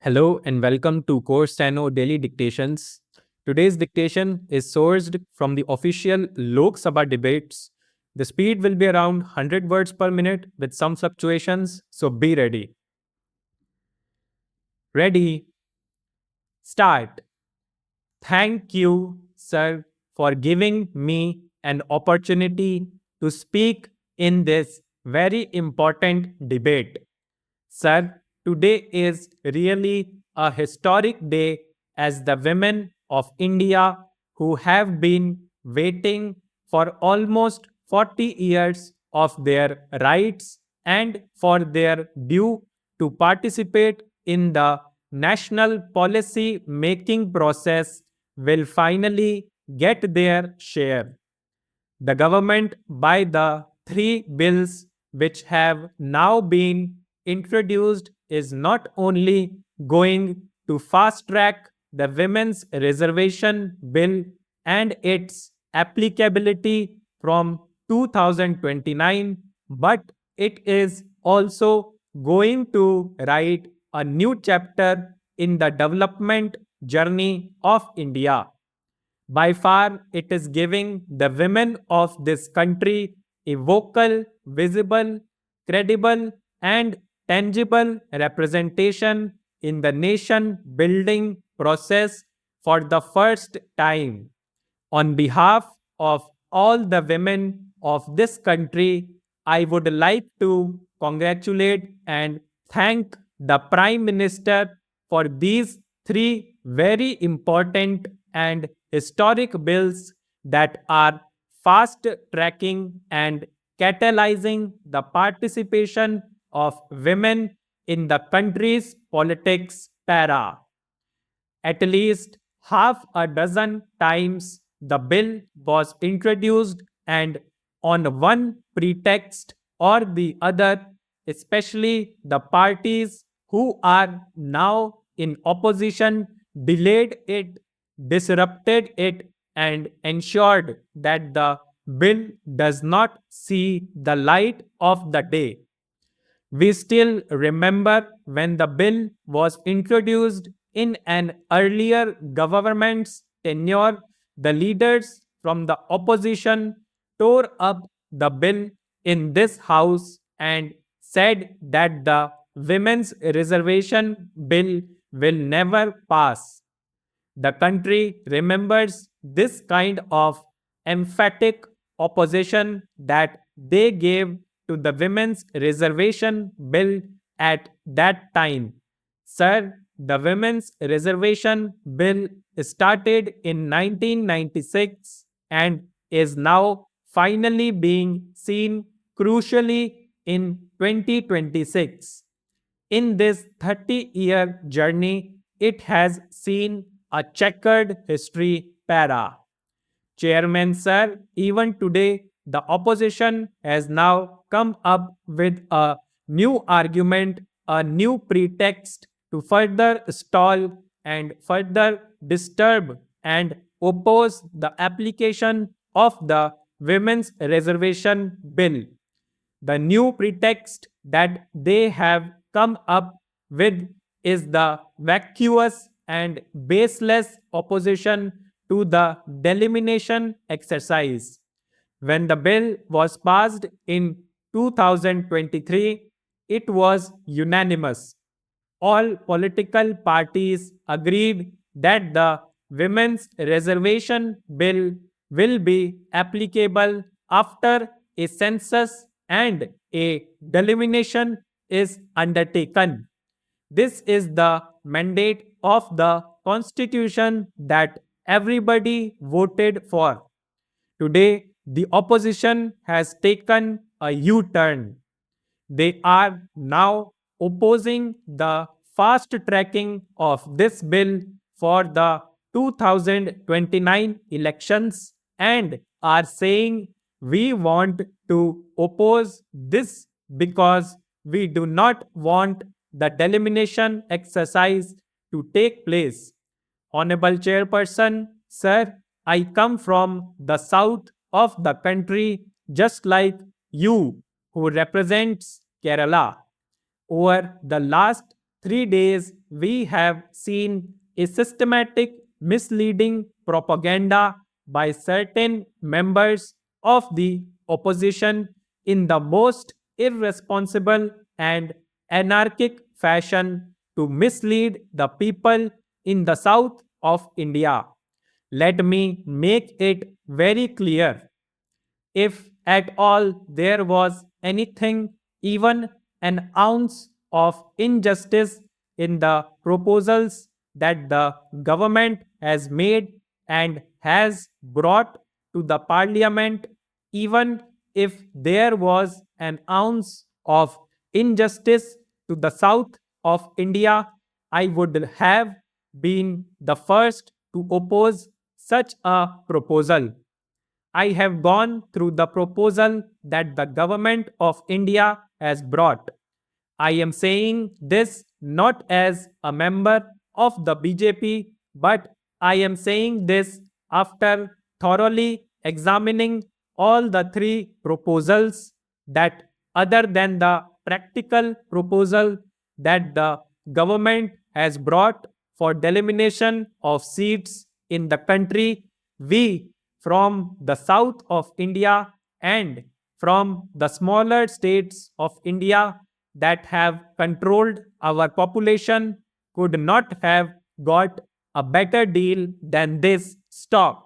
Hello and welcome to Core Steno Daily Dictations. Today's dictation is sourced from the official Lok Sabha debates. The speed will be around 100 words per minute with some fluctuations, so be ready. Ready? Start. Thank you, sir, for giving me an opportunity to speak in this very important debate. Sir, today is really a historic day as the women of India who have been waiting for almost 40 years of their rights and for their due to participate in the national policy making process will finally get their share. The government, by the three bills which have now been introduced, is not only going to fast track the Women's Reservation Bill and its applicability from 2029, but it is also going to write a new chapter in the development journey of India. By far, it is giving the women of this country a vocal, visible, credible, and tangible representation in the nation building process for the first time. On behalf of all the women of this country, I would like to congratulate and thank the Prime Minister for these three very important and historic bills that are fast tracking and catalyzing the participation of women in the country's politics para. At least half a dozen times the bill was introduced, and on one pretext or the other, especially the parties who are now in opposition delayed it, disrupted it, and ensured that the bill does not see the light of the day. We still remember when the bill was introduced in an earlier government's tenure, the leaders from the opposition tore up the bill in this house and said that the women's reservation bill will never pass. The country remembers this kind of emphatic opposition that they gave to the women's reservation bill at that time. Sir, the women's reservation bill started in 1996 and is now finally being seen crucially in 2026. In this 30-year journey, it has seen a checkered history para. Chairman Sir, even today, the opposition has now come up with a new argument, a new pretext to further stall and further disturb and oppose the application of the Women's Reservation Bill. The new pretext that they have come up with is the vacuous and baseless opposition to the delimitation exercise. When the bill was passed in 2023, it was unanimous. All political parties agreed that the Women's Reservation Bill will be applicable after a census and a delimitation is undertaken. This is the mandate of the Constitution that everybody voted for. Today, the opposition has taken a U turn. They are now opposing the fast tracking of this bill for the 2029 elections and are saying we want to oppose this because we do not want the delimitation exercise to take place. Honorable Chairperson, Sir, I come from the south of the country just like you who represents Kerala. Over the last 3 days, we have seen a systematic misleading propaganda by certain members of the opposition in the most irresponsible and anarchic fashion to mislead the people in the south of India. Let me make it very clear. If at all there was anything, even an ounce of injustice in the proposals that the government has made and has brought to the parliament, even if there was an ounce of injustice to the south of India, I would have been the first to oppose such a proposal. I have gone through the proposal that the government of India has brought. I am saying this not as a member of the BJP, but I am saying this after thoroughly examining all the three proposals that, other than the practical proposal that the government has brought for delimitation of seats in the country, we from the south of India and from the smaller states of India that have controlled our population could not have got a better deal than this stock.